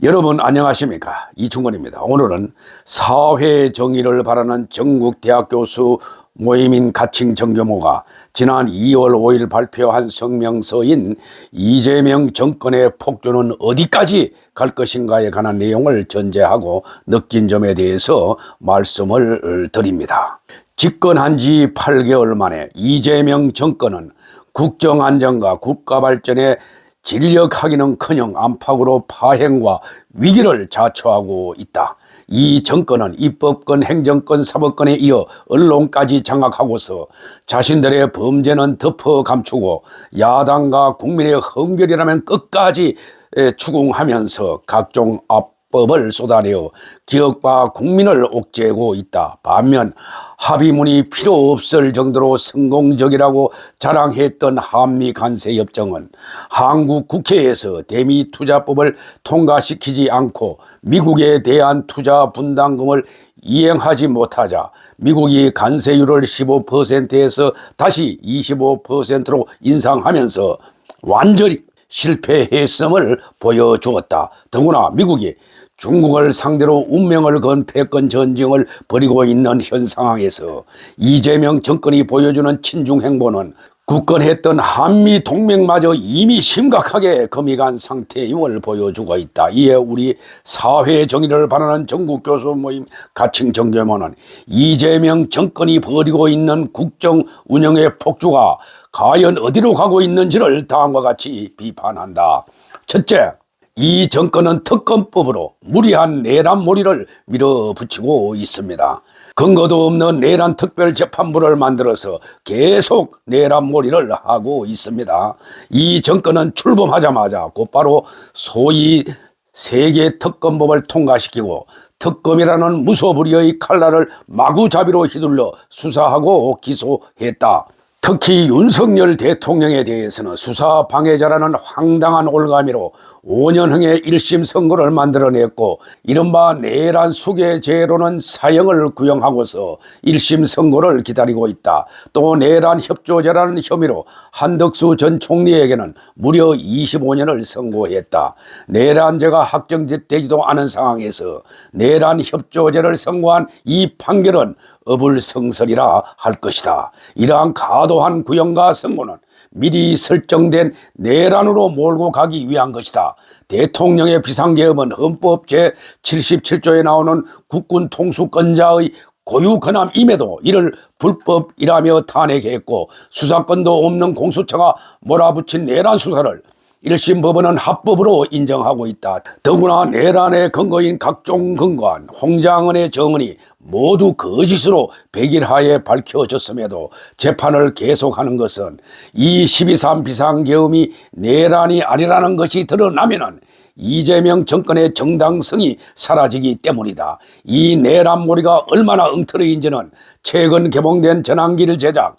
여러분 안녕하십니까, 이충건입니다. 오늘은 사회 정의를 바라는 전국 대학 교수 모임인 가칭 정교모가 지난 2월 5일 발표한 성명서인 이재명 정권의 폭주는 어디까지 갈 것인가에 관한 내용을 전제하고 느낀 점에 대해서 말씀을 드립니다. 집권한 지 8개월 만에 이재명 정권은 국정안정과 국가발전에 진력하기는커녕 안팎으로 파행과 위기를 자초하고 있다. 이 정권은 입법권, 행정권, 사법권에 이어 언론까지 장악하고서 자신들의 범죄는 덮어 감추고 야당과 국민의 흠결이라면 끝까지 추궁하면서 각종 압법을 쏟아내어 기업과 국민을 옥죄고 있다. 반면 합의문이 필요 없을 정도로 성공적이라고 자랑했던 한미관세협정은 한국 국회에서 대미투자법을 통과시키지 않고 미국에 대한 투자 분담금을 이행하지 못하자 미국이 관세율을 15%에서 다시 25%로 인상하면서 완전히 실패했음을 보여주었다. 더구나 미국이 중국을 상대로 운명을 건 패권 전쟁을 벌이고 있는 현 상황에서 이재명 정권이 보여주는 친중 행보는 굳건했던 한미 동맹마저 이미 심각하게 금이 간 상태임을 보여주고 있다. 이에 우리 사회 정의를 바라는 전국 교수 모임 가칭 정교모는 이재명 정권이 벌이고 있는 국정 운영의 폭주가 과연 어디로 가고 있는지를 다음과 같이 비판한다. 첫째, 이 정권은 특검법으로 무리한 내란몰이를 밀어붙이고 있습니다. 근거도 없는 내란 특별재판부를 만들어서 계속 내란몰이를 하고 있습니다. 이 정권은 출범하자마자 곧바로 소위 세계 특검법을 통과시키고 특검이라는 무소불위의 칼날을 마구잡이로 휘둘러 수사하고 기소했다. 특히 윤석열 대통령에 대해서는 수사 방해자라는 황당한 올가미로 5년형의 1심 선고를 만들어냈고 이른바 내란 수괴죄로는 사형을 구형하고서 1심 선고를 기다리고 있다. 또 내란 협조죄라는 혐의로 한덕수 전 총리에게는 무려 25년을 선고했다. 내란죄가 확정되지도 않은 상황에서 내란 협조죄를 선고한 이 판결은 어불성설이라 할 것이다. 이러한 과도한 구형과 선고는 미리 설정된 내란으로 몰고 가기 위한 것이다. 대통령의 비상계엄은 헌법 제77조에 나오는 국군 통수권자의 고유 권한임에도 이를 불법이라며 탄핵했고 수사권도 없는 공수처가 몰아붙인 내란 수사를 1심 법원은 합법으로 인정하고 있다. 더구나 내란의 근거인 각종 근거한 홍장은의 정언이 모두 거짓으로 백일하에 밝혀졌음에도 재판을 계속하는 것은 이 12.3 비상계엄이 내란이 아니라는 것이 드러나면은 이재명 정권의 정당성이 사라지기 때문이다. 이 내란몰이가 얼마나 엉터리인지는 최근 개봉된 전환길 제작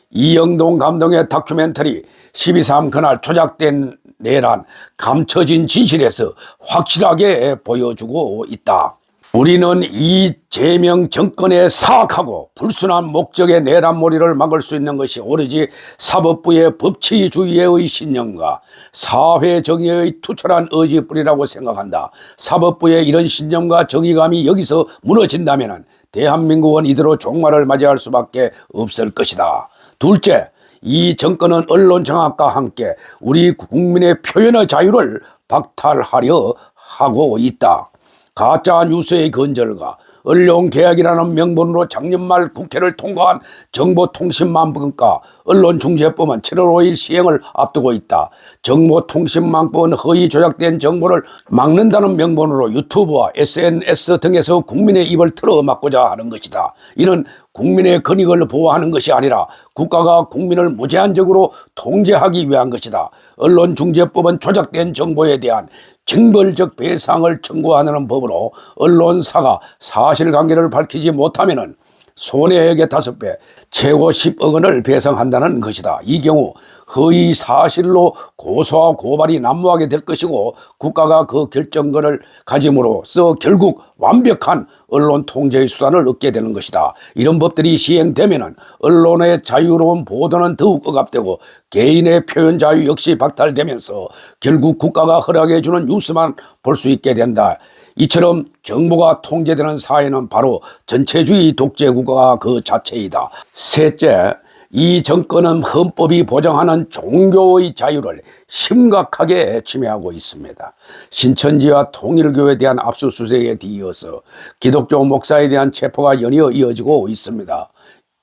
이영동 감독의 다큐멘터리 12.3 그날 조작된 내란 감춰진 진실에서 확실하게 보여주고 있다. 우리는 이재명 정권의 사악하고 불순한 목적의 내란몰이를 막을 수 있는 것이 오로지 사법부의 법치주의의 신념과 사회정의의 투철한 의지뿐이라고 생각한다. 사법부의 이런 신념과 정의감이 여기서 무너진다면 대한민국은 이대로 종말을 맞이할 수밖에 없을 것이다. 둘째, 이 정권은 언론 장악과 함께 우리 국민의 표현의 자유를 박탈하려 하고 있다. 가짜 뉴스의 건절과 언론개혁이라는 명분으로 작년 말 국회를 통과한 정보통신망법과 언론중재법은 7월 5일 시행을 앞두고 있다. 정보통신망법은 허위 조작된 정보를 막는다는 명분으로 유튜브와 SNS 등에서 국민의 입을 틀어막고자 하는 것이다. 이는 국민의 권익을 보호하는 것이 아니라 국가가 국민을 무제한적으로 통제하기 위한 것이다. 언론중재법은 조작된 정보에 대한 징벌적 배상을 청구하는 법으로 언론사가 사실관계를 밝히지 못하면 손해액의 5배, 최고 10억 원을 배상한다는 것이다. 이 경우 허위 사실로 고소와 고발이 난무하게 될 것이고 국가가 그 결정권을 가짐으로써 결국 완벽한 언론 통제의 수단을 얻게 되는 것이다. 이런 법들이 시행되면 언론의 자유로운 보도는 더욱 억압되고 개인의 표현 자유 역시 박탈되면서 결국 국가가 허락해 주는 뉴스만 볼 수 있게 된다. 이처럼 정보가 통제되는 사회는 바로 전체주의 독재국가가 그 자체이다. 셋째, 이 정권은 헌법이 보장하는 종교의 자유를 심각하게 침해하고 있습니다. 신천지와 통일교에 대한 압수수색에 뒤이어서 기독교 목사에 대한 체포가 연이어 이어지고 있습니다.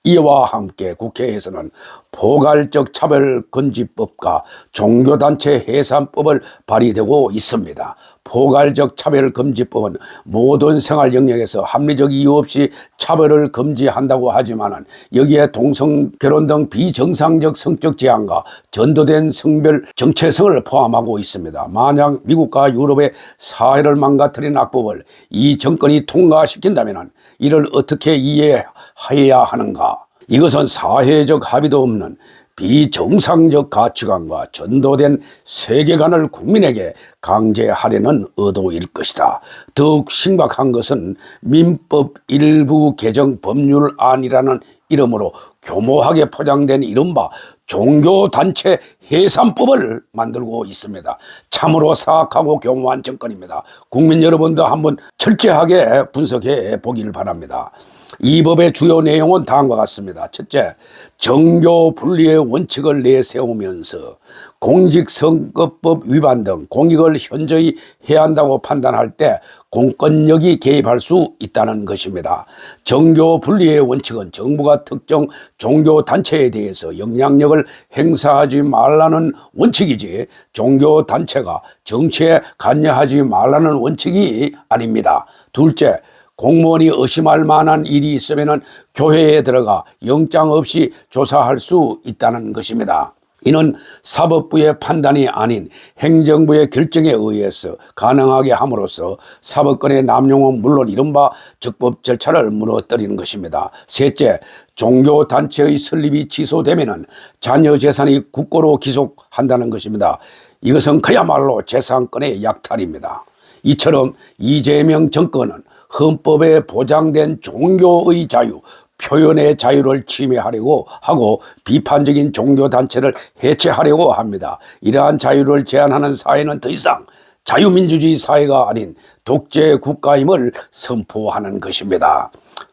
이와 함께 국회에서는 포괄적 차별금지법과 종교단체 해산법을 발의되고 있습니다. 포괄적 차별금지법은 모든 생활 영역에서 합리적 이유 없이 차별을 금지한다고 하지만 여기에 동성 결혼 등 비정상적 성적 제한과 전도된 성별 정체성을 포함하고 있습니다. 만약 미국과 유럽의 사회를 망가뜨린 악법을 이 정권이 통과시킨다면 이를 어떻게 이해해야 하는가? 이것은 사회적 합의도 없는 비정상적 가치관과 전도된 세계관을 국민에게 강제하려는 의도일 것이다. 더욱 심각한 것은 민법 일부 개정 법률안이라는 이름으로 교모하게 포장된 이른바 종교단체 해산법을 만들고 있습니다. 참으로 사악하고 교모한 정권입니다. 국민 여러분도 한번 철저하게 분석해 보기를 바랍니다. 이 법의 주요 내용은 다음과 같습니다. 첫째, 정교 분리의 원칙을 내세우면서 공직선거법 위반 등 공익을 현저히 해한다고 판단할 때 공권력이 개입할 수 있다는 것입니다. 정교 분리의 원칙은 정부가 특정 종교단체에 대해서 영향력을 행사하지 말라는 원칙이지 종교단체가 정치에 관여하지 말라는 원칙이 아닙니다. 둘째, 공무원이 의심할 만한 일이 있으면 교회에 들어가 영장 없이 조사할 수 있다는 것입니다. 이는 사법부의 판단이 아닌 행정부의 결정에 의해서 가능하게 함으로써 사법권의 남용은 물론 이른바 적법 절차를 무너뜨리는 것입니다. 셋째, 종교단체의 설립이 취소되면 자녀 재산이 국고로 기속한다는 것입니다. 이것은 그야말로 재산권의 약탈입니다. 이처럼 이재명 정권은 헌법에 보장된 종교의 자유, 표현의 자유를 침해하려고 하고 비판적인 종교단체를 해체하려고 합니다. 이러한 자유를 제한하는 사회는 더 이상 자유민주주의 사회가 아닌 독재 국가임을 선포하는 것입니다.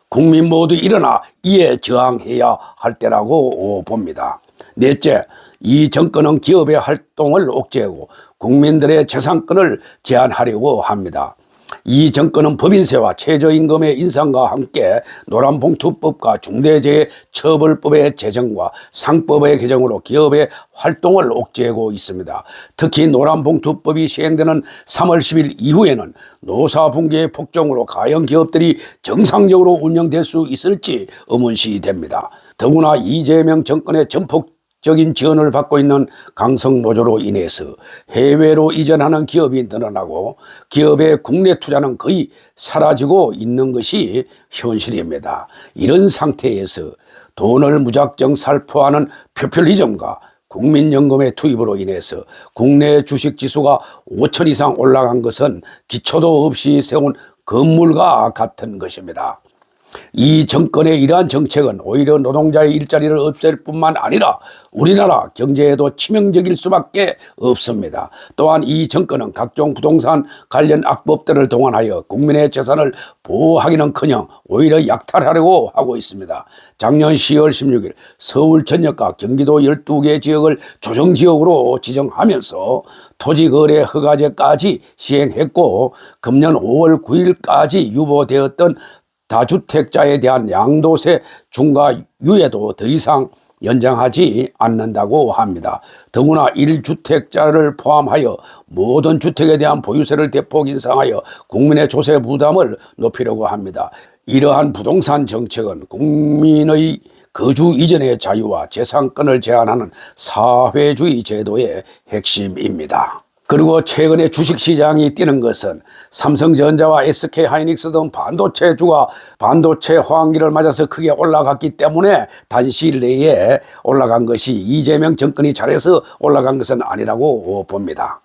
국민 모두 일어나 이에 저항해야 할 때라고 봅니다. 넷째, 이 정권은 기업의 활동을 억제하고 국민들의 재산권을 제한하려고 합니다. 이 정권은 법인세와 최저임금의 인상과 함께 노란봉투법과 중대재해처벌법의 제정과 상법의 개정으로 기업의 활동을 억제하고 있습니다. 특히 노란봉투법이 시행되는 3월 10일 이후에는 노사분계의 폭정으로 과연 기업들이 정상적으로 운영될 수 있을지 의문시됩니다. 더구나 이재명 정권의 전폭적인 지원을 받고 있는 강성노조로 인해서 해외로 이전하는 기업이 늘어나고 기업의 국내 투자는 거의 사라지고 있는 것이 현실입니다. 이런 상태에서 돈을 무작정 살포하는 포퓰리즘과 국민연금의 투입으로 인해서 국내 주식지수가 5천 이상 올라간 것은 기초도 없이 세운 건물과 같은 것입니다. 이 정권의 이러한 정책은 오히려 노동자의 일자리를 없앨 뿐만 아니라 우리나라 경제에도 치명적일 수밖에 없습니다. 또한 이 정권은 각종 부동산 관련 악법들을 동원하여 국민의 재산을 보호하기는커녕 오히려 약탈하려고 하고 있습니다. 작년 10월 16일 서울 전역과 경기도 12개 지역을 조정지역으로 지정하면서 토지거래 허가제까지 시행했고 금년 5월 9일까지 유보되었던 다주택자에 대한 양도세 중과 유예도 더 이상 연장하지 않는다고 합니다. 더구나 1주택자를 포함하여 모든 주택에 대한 보유세를 대폭 인상하여 국민의 조세 부담을 높이려고 합니다. 이러한 부동산 정책은 국민의 거주 이전의 자유와 재산권을 제한하는 사회주의 제도의 핵심입니다. 그리고 최근에 주식시장이 뛰는 것은 삼성전자와 SK하이닉스 등 반도체주가 반도체 호황기를 맞아서 크게 올라갔기 때문에 단시일 내에 올라간 것이 이재명 정권이 잘해서 올라간 것은 아니라고 봅니다.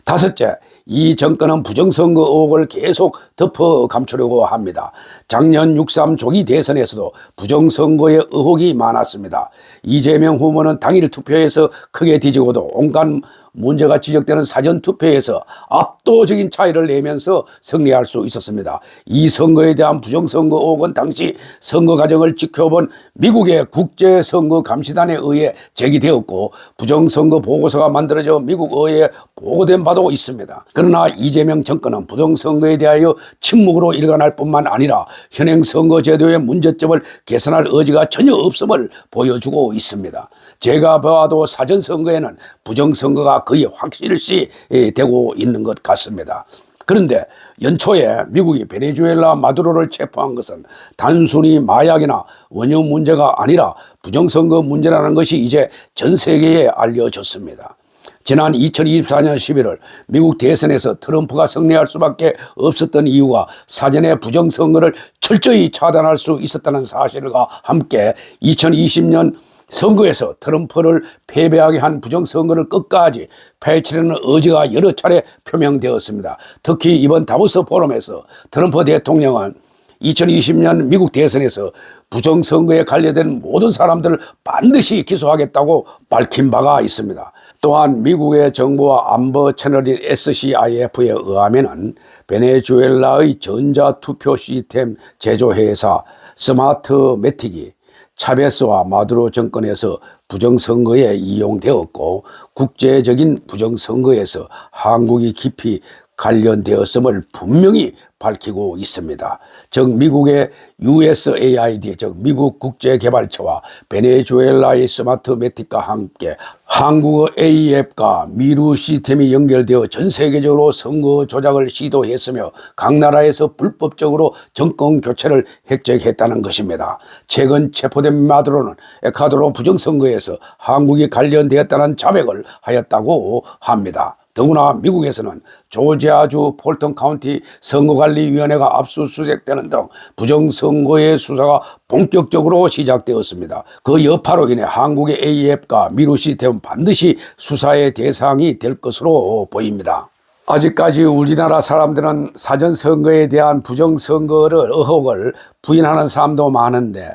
다섯째, 이 정권은 부정선거 의혹을 계속 덮어 감추려고 합니다. 작년 6.3 조기 대선에서도 부정선거의 의혹이 많았습니다. 이재명 후보는 당일 투표에서 크게 뒤지고도 온갖 문제가 지적되는 사전투표에서 압도적인 차이를 내면서 승리할 수 있었습니다. 이 선거에 대한 부정선거 의혹은 당시 선거 과정을 지켜본 미국의 국제선거감시단에 의해 제기되었고 부정선거 보고서가 만들어져 미국 의회에 보고된 바도 있습니다. 그러나 이재명 정권은 부정선거에 대하여 침묵으로 일관할 뿐만 아니라 현행 선거제도의 문제점을 개선할 의지가 전혀 없음을 보여주고 있습니다. 제가 봐도 사전선거에는 부정선거가 거의 확실시 되고 있는 것 같습니다. 그런데 연초에 미국이 베네수엘라 마두로를 체포한 것은 단순히 마약이나 원유 문제가 아니라 부정선거 문제라는 것이 이제 전 세계에 알려졌습니다. 지난 2024년 11월 미국 대선에서 트럼프가 승리할 수밖에 없었던 이유가 사전에 부정선거를 철저히 차단할 수 있었다는 사실과 함께 2020년 선거에서 트럼프를 패배하게 한 부정선거를 끝까지 파헤치려는 의지가 여러 차례 표명되었습니다. 특히 이번 다보스 포럼에서 트럼프 대통령은 2020년 미국 대선에서 부정선거에 관련된 모든 사람들을 반드시 기소하겠다고 밝힌 바가 있습니다. 또한 미국의 정부와 안보 채널인 SCIF에 의하면 베네수엘라의 전자투표 시스템 제조회사 스마트매틱이 차베스와 마두로 정권에서 부정선거에 이용되었고 국제적인 부정선거에서 한국이 깊이 관련되었음을 분명히 밝히고 있습니다. 즉 미국의 USAID 즉 미국 국제개발처와 베네수엘라의 스마트매틱과 함께 한국의 AF과 미루 시스템이 연결되어 전 세계적으로 선거 조작을 시도했으며 각 나라에서 불법적으로 정권 교체를 획득했다는 것입니다. 최근 체포된 마두로는 에콰도르 부정선거에서 한국이 관련되었다는 자백을 하였다고 합니다. 더구나 미국에서는 조지아주 폴턴 카운티 선거관리위원회가 압수수색되는 등 부정선거의 수사가 본격적으로 시작되었습니다. 그 여파로 인해 한국의 AF과 미루 시스템은 반드시 수사의 대상이 될 것으로 보입니다. 아직까지 우리나라 사람들은 사전선거에 대한 부정선거를 의혹을 부인하는 사람도 많은데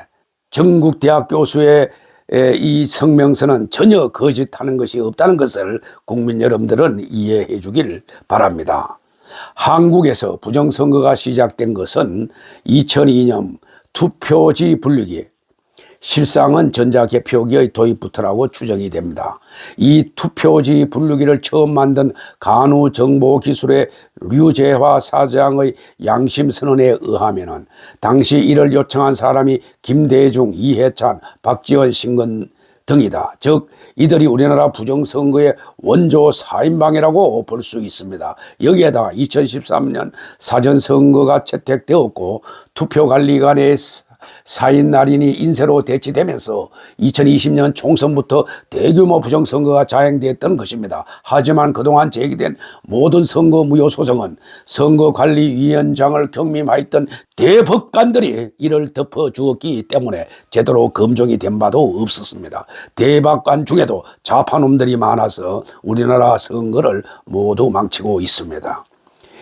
전국 대학 교수의 이 성명서는 전혀 거짓하는 것이 없다는 것을 국민 여러분들은 이해해 주길 바랍니다. 한국에서 부정선거가 시작된 것은 2002년 투표지 분류기, 실상은 전자개표기의 도입부터라고 추정이 됩니다. 이 투표지 분류기를 처음 만든 간우정보기술의 류재화 사장의 양심선언에 의하면 당시 이를 요청한 사람이 김대중, 이해찬, 박지원, 신건 등이다. 즉 이들이 우리나라 부정선거의 원조 4인방이라고 볼 수 있습니다. 여기에다가 2013년 사전선거가 채택되었고 투표관리관의 4인 날인이 인쇄로 대치되면서 2020년 총선부터 대규모 부정선거가 자행됐던 것입니다. 하지만 그동안 제기된 모든 선거 무효 소송은 선거관리위원장을 경림하였던 대법관들이 이를 덮어주었기 때문에 제대로 검증이 된 바도 없었습니다. 대법관 중에도 좌파놈들이 많아서 우리나라 선거를 모두 망치고 있습니다.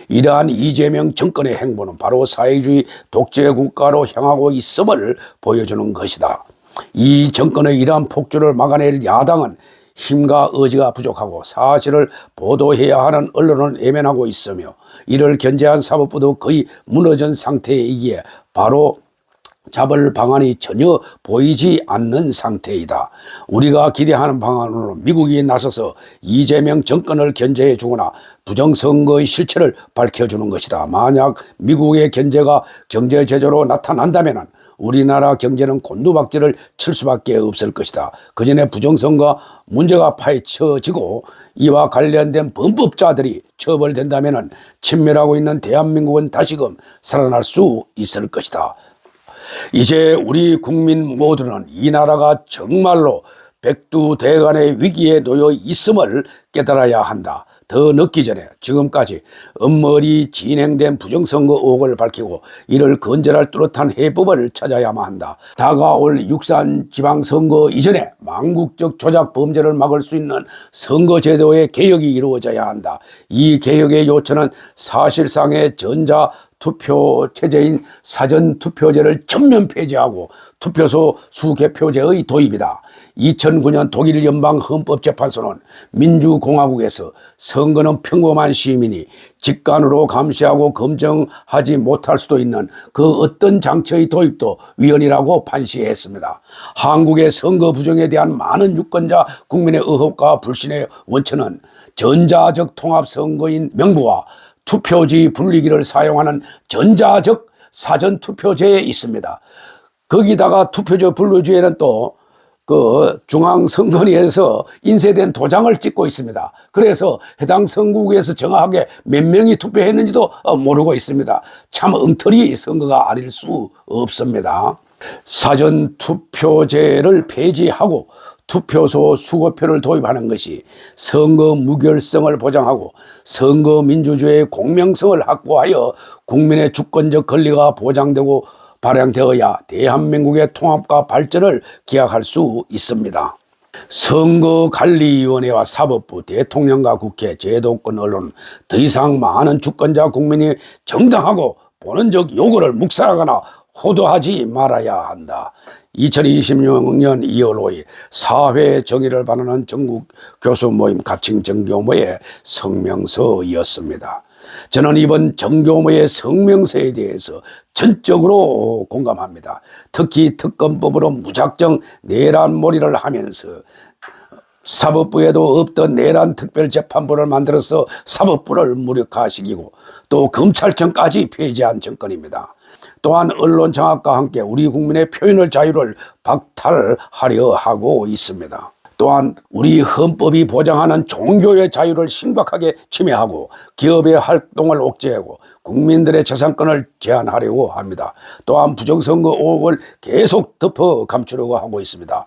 이러한 이재명 정권의 행보는 바로 사회주의 독재국가로 향하고 있음을 보여주는 것이다. 이 정권의 이러한 폭주를 막아낼 야당은 힘과 의지가 부족하고 사실을 보도해야 하는 언론은 외면하고 있으며 이를 견제한 사법부도 거의 무너진 상태이기에 바로 잡을 방안이 전혀 보이지 않는 상태이다. 우리가 기대하는 방안으로는 미국이 나서서 이재명 정권을 견제해 주거나 부정선거의 실체를 밝혀주는 것이다. 만약 미국의 견제가 경제 제재로 나타난다면 우리나라 경제는 곤두박질을 칠 수밖에 없을 것이다. 그 전에 부정선거 문제가 파헤쳐지고 이와 관련된 범법자들이 처벌된다면 침멸하고 있는 대한민국은 다시금 살아날 수 있을 것이다. 이제 우리 국민 모두는 이 나라가 정말로 백두대간의 위기에 놓여 있음을 깨달아야 한다. 더 늦기 전에 지금까지 엄머리 진행된 부정선거 의혹을 밝히고 이를 건절할 뚜렷한 해법을 찾아야만 한다. 다가올 육산지방선거 이전에 망국적 조작 범죄를 막을 수 있는 선거제도의 개혁이 이루어져야 한다. 이 개혁의 요천은 사실상의 전자투표 체제인 사전투표제를 전면 폐지하고 투표소 수개표제의 도입이다. 2009년 독일 연방헌법재판소는 민주공화국에서 선거는 평범한 시민이 직관으로 감시하고 검증하지 못할 수도 있는 그 어떤 장치의 도입도 위헌이라고 판시했습니다. 한국의 선거 부정에 대한 많은 유권자 국민의 의혹과 불신의 원천은 전자적 통합선거인 명부와 투표지 분리기를 사용하는 전자적 사전투표제에 있습니다. 거기다가 투표지 분류지에는 또 중앙선관위에서 인쇄된 도장을 찍고 있습니다. 그래서 해당 선거구에서 정확하게 몇 명이 투표했는지도 모르고 있습니다. 참 엉터리 선거가 아닐 수 없습니다. 사전투표제를 폐지하고 투표소 수거표를 도입하는 것이 선거 무결성을 보장하고 선거 민주주의의 공명성을 확보하여 국민의 주권적 권리가 보장되고 발행되어야 대한민국의 통합과 발전을 기약할 수 있습니다. 선거관리위원회와 사법부, 대통령과 국회, 제도권, 언론 더 이상 많은 주권자 국민이 정당하고 본원적 요구를 묵살하거나 호도하지 말아야 한다. 2026년 2월 5일 사회 정의를 바라는 전국 교수 모임 가칭 정교모의 성명서였습니다. 저는 이번 정교모의 성명서에 대해서 전적으로 공감합니다. 특히 특검법으로 무작정 내란몰이를 하면서 사법부에도 없던 내란특별재판부를 만들어서 사법부를 무력화시키고 또 검찰청까지 폐지한 정권입니다. 또한 언론 장악과 함께 우리 국민의 표현의 자유를 박탈하려 하고 있습니다. 또한 우리 헌법이 보장하는 종교의 자유를 심각하게 침해하고 기업의 활동을 억제하고 국민들의 재산권을 제한하려고 합니다. 또한 부정선거 의혹을 계속 덮어 감추려고 하고 있습니다.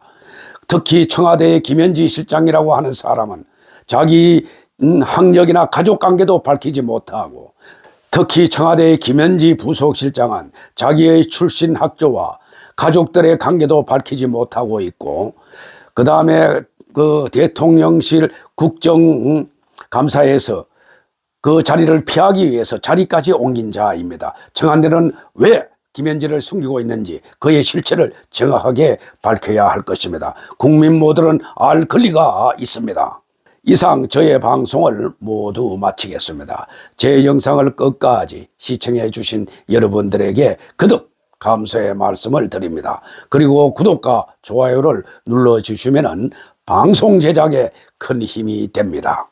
특히 청와대의 김현지 실장이라고 하는 사람은 자기 학력이나 가족관계도 밝히지 못하고 특히 청와대의 김현지 부속실장은 자기의 출신 학교와 가족들의 관계도 밝히지 못하고 있고 그 다음에 대통령실 국정감사에서 그 자리를 피하기 위해서 자리까지 옮긴 자입니다. 청와대는 왜 김현지를 숨기고 있는지 그의 실체를 정확하게 밝혀야 할 것입니다. 국민 모두는 알 권리가 있습니다. 이상 저의 방송을 모두 마치겠습니다. 제 영상을 끝까지 시청해 주신 여러분들에게 거듭 감사의 말씀을 드립니다. 그리고 구독과 좋아요를 눌러주시면 방송 제작에 큰 힘이 됩니다.